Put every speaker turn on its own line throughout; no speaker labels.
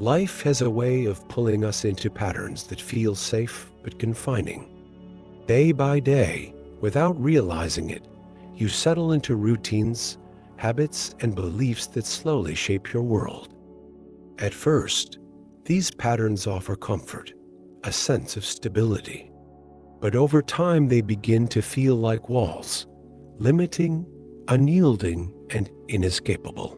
Life has a way of pulling us into patterns that feel safe but confining. Day by day, without realizing it, you settle into routines, habits, and beliefs that slowly shape your world. At first, these patterns offer comfort, a sense of stability. But over time, they begin to feel like walls, limiting, unyielding, and inescapable.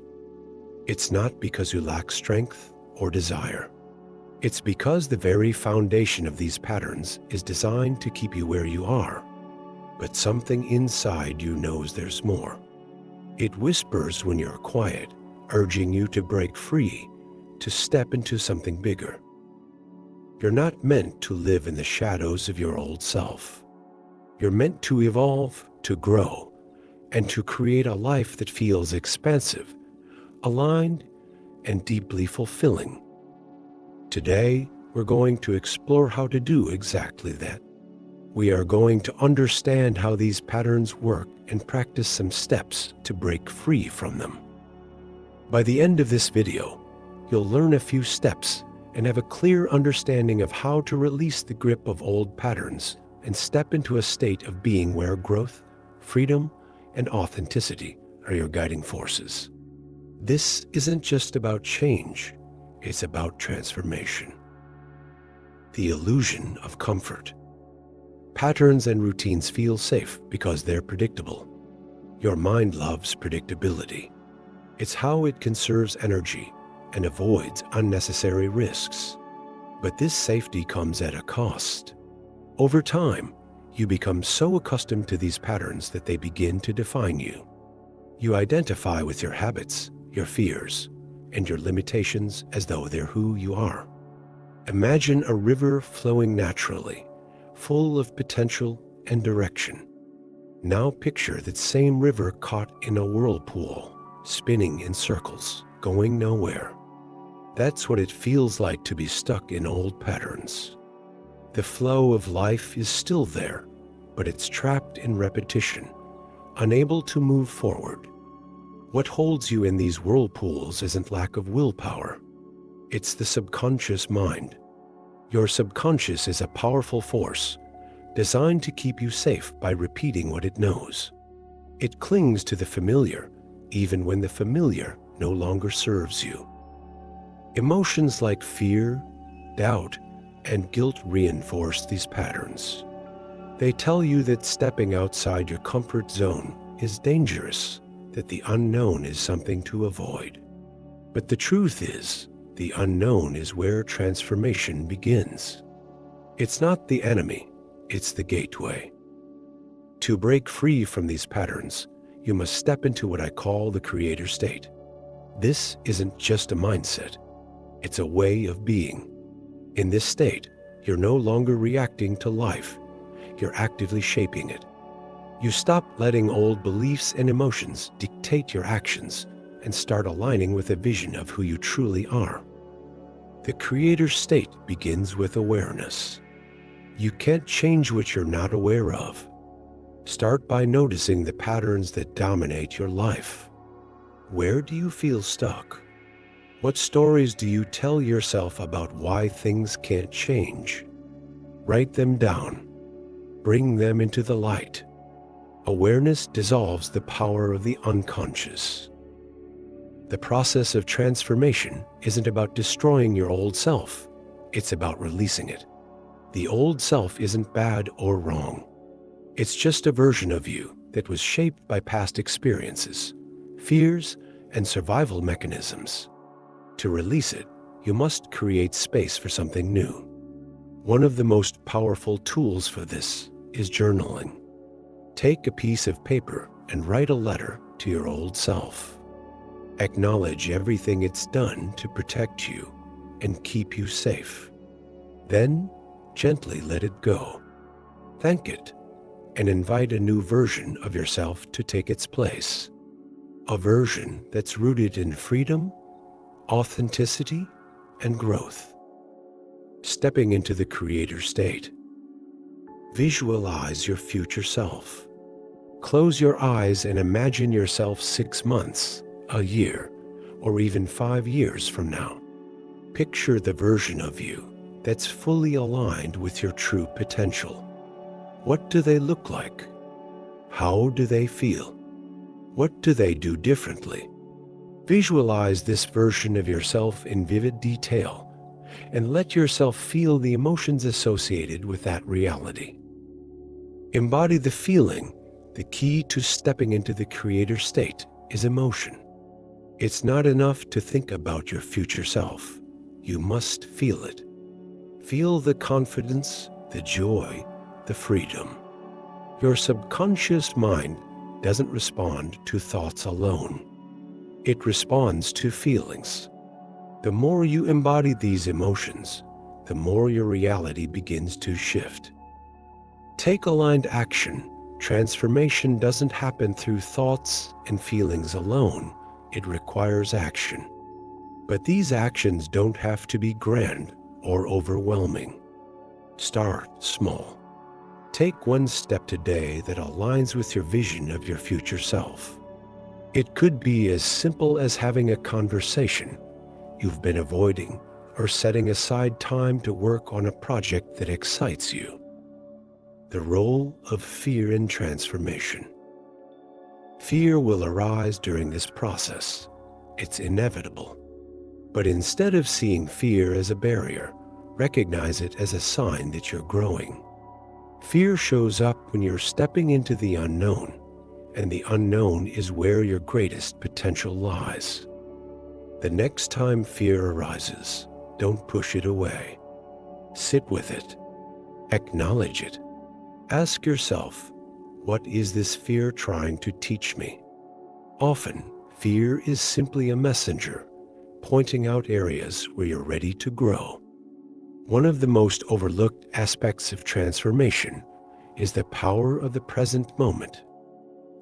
It's not because you lack strength or desire. It's because the very foundation of these patterns is designed to keep you where you are. But something inside you knows there's more. It whispers when you're quiet, urging you to break free, to step into something bigger. You're not meant to live in the shadows of your old self. You're meant to evolve, to grow, and to create a life that feels expansive, aligned, and deeply fulfilling. Today, we're going to explore how to do exactly that. We are going to understand how these patterns work and practice some steps to break free from them. By the end of this video, you'll learn a few steps and have a clear understanding of how to release the grip of old patterns and step into a state of being where growth, freedom, and authenticity are your guiding forces. This isn't just about change, it's about transformation. The illusion of comfort. Patterns and routines feel safe because they're predictable. Your mind loves predictability. It's how it conserves energy and avoids unnecessary risks. But this safety comes at a cost. Over time, you become so accustomed to these patterns that they begin to define you. You identify with your habits, your fears, and your limitations as though they're who you are. Imagine a river flowing naturally, full of potential and direction. Now picture that same river caught in a whirlpool, spinning in circles, going nowhere. That's what it feels like to be stuck in old patterns. The flow of life is still there, but it's trapped in repetition, unable to move forward. What holds you in these whirlpools isn't lack of willpower. It's the subconscious mind. Your subconscious is a powerful force, designed to keep you safe by repeating what it knows. It clings to the familiar, even when the familiar no longer serves you. Emotions like fear, doubt, and guilt reinforce these patterns. They tell you that stepping outside your comfort zone is dangerous, that the unknown is something to avoid. But the truth is, the unknown is where transformation begins. It's not the enemy, it's the gateway. To break free from these patterns, you must step into what I call the creator state. This isn't just a mindset, it's a way of being. In this state, you're no longer reacting to life, you're actively shaping it. You stop letting old beliefs and emotions dictate your actions and start aligning with a vision of who you truly are. The creator state begins with awareness. You can't change what you're not aware of. Start by noticing the patterns that dominate your life. Where do you feel stuck? What stories do you tell yourself about why things can't change? Write them down. Bring them into the light. Awareness dissolves the power of the unconscious. The process of transformation isn't about destroying your old self. It's about releasing it. The old self isn't bad or wrong. It's just a version of you that was shaped by past experiences, fears, and survival mechanisms. To release it, you must create space for something new. One of the most powerful tools for this is journaling. Take a piece of paper and write a letter to your old self. Acknowledge everything it's done to protect you and keep you safe. Then, gently let it go. Thank it, and invite a new version of yourself to take its place. A version that's rooted in freedom, authenticity, and growth. Stepping into the creator state. Visualize your future self. Close your eyes and imagine yourself 6 months, a year, or even 5 years from now. Picture the version of you that's fully aligned with your true potential. What do they look like? How do they feel? What do they do differently? Visualize this version of yourself in vivid detail and let yourself feel the emotions associated with that reality. Embody the feeling. The key to stepping into the creator state is emotion. It's not enough to think about your future self. You must feel it. Feel the confidence, the joy, the freedom. Your subconscious mind doesn't respond to thoughts alone. It responds to feelings. The more you embody these emotions, the more your reality begins to shift. Take aligned action. Transformation doesn't happen through thoughts and feelings alone. It requires action. But these actions don't have to be grand or overwhelming. Start small. Take one step today that aligns with your vision of your future self. It could be as simple as having a conversation you've been avoiding or setting aside time to work on a project that excites you. The role of fear in transformation. Fear will arise during this process. It's inevitable. But instead of seeing fear as a barrier, recognize it as a sign that you're growing. Fear shows up when you're stepping into the unknown, and the unknown is where your greatest potential lies. The next time fear arises, don't push it away. Sit with it. Acknowledge it. Ask yourself, what is this fear trying to teach me? Often, fear is simply a messenger, pointing out areas where you're ready to grow. One of the most overlooked aspects of transformation is the power of the present moment.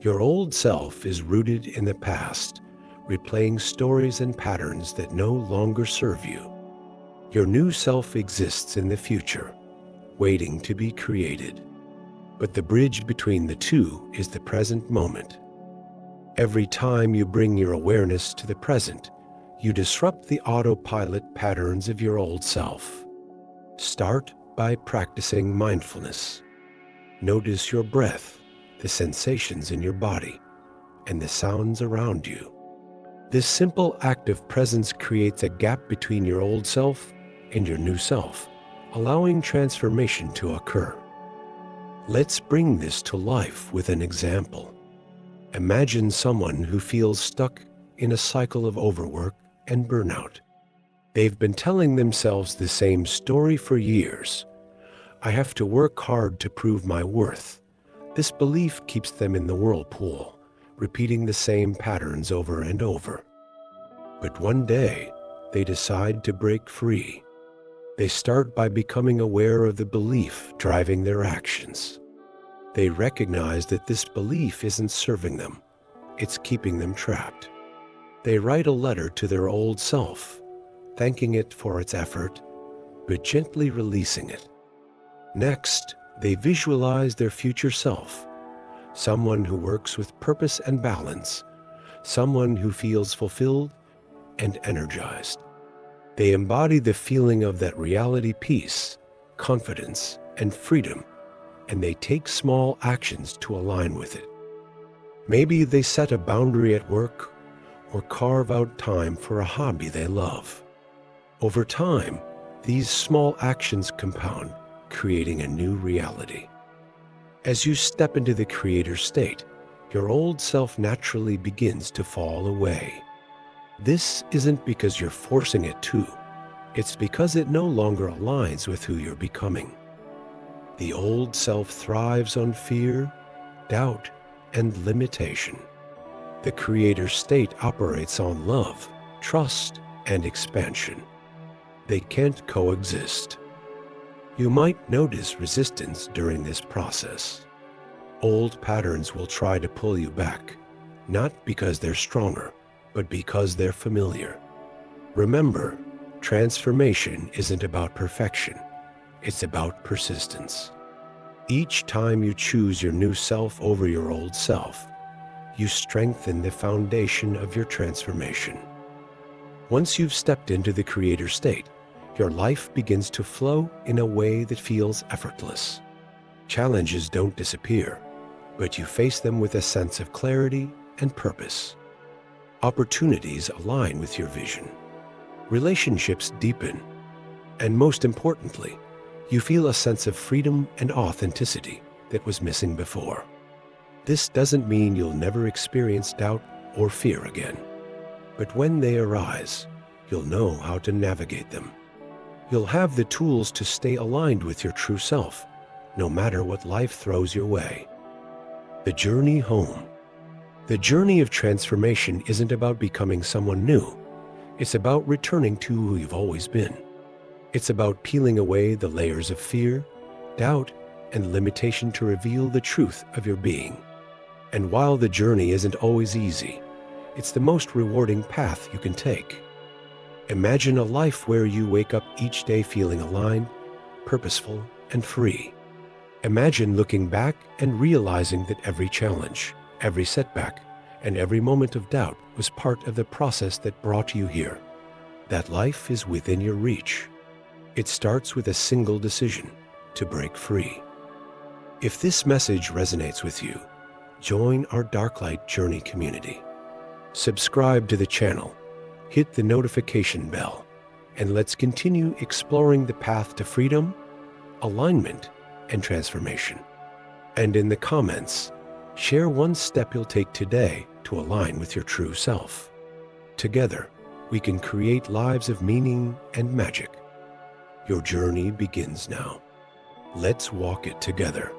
Your old self is rooted in the past, replaying stories and patterns that no longer serve you. Your new self exists in the future, waiting to be created. But the bridge between the two is the present moment. Every time you bring your awareness to the present, you disrupt the autopilot patterns of your old self. Start by practicing mindfulness. Notice your breath, the sensations in your body, and the sounds around you. This simple act of presence creates a gap between your old self and your new self, allowing transformation to occur. Let's bring this to life with an example. Imagine someone who feels stuck in a cycle of overwork and burnout. They've been telling themselves the same story for years. I have to work hard to prove my worth. This belief keeps them in the whirlpool, repeating the same patterns over and over. But one day, they decide to break free. They start by becoming aware of the belief driving their actions. They recognize that this belief isn't serving them. It's keeping them trapped. They write a letter to their old self, thanking it for its effort, but gently releasing it. Next, they visualize their future self, someone who works with purpose and balance, someone who feels fulfilled and energized. They embody the feeling of that reality, peace, confidence, and freedom, and they take small actions to align with it. Maybe they set a boundary at work or carve out time for a hobby they love. Over time, these small actions compound, creating a new reality. As you step into the creator state, your old self naturally begins to fall away. This isn't because you're forcing it to. It's because it no longer aligns with who you're becoming. The old self thrives on fear, doubt, and limitation. The creator state operates on love, trust, and expansion. They can't coexist. You might notice resistance during this process. Old patterns will try to pull you back, not because they're stronger, but because they're familiar. Remember, transformation isn't about perfection. It's about persistence. Each time you choose your new self over your old self, you strengthen the foundation of your transformation. Once you've stepped into the creator state, your life begins to flow in a way that feels effortless. Challenges don't disappear, but you face them with a sense of clarity and purpose. Opportunities align with your vision. Relationships deepen. And most importantly, you feel a sense of freedom and authenticity that was missing before. This doesn't mean you'll never experience doubt or fear again. But when they arise, you'll know how to navigate them. You'll have the tools to stay aligned with your true self, no matter what life throws your way. The journey home. The journey of transformation isn't about becoming someone new. It's about returning to who you've always been. It's about peeling away the layers of fear, doubt, and limitation to reveal the truth of your being. And while the journey isn't always easy, it's the most rewarding path you can take. Imagine a life where you wake up each day feeling aligned, purposeful, and free. Imagine looking back and realizing that every challenge, every setback, and every moment of doubt was part of the process that brought you here. That life is within your reach. It starts with a single decision: to break free. If this message resonates with you, join our Darklight Journey community. Subscribe to the channel, hit the notification bell, and let's continue exploring the path to freedom, alignment, and transformation. And in the comments, share one step you'll take today to align with your true self. Together, we can create lives of meaning and magic. Your journey begins now. Let's walk it together.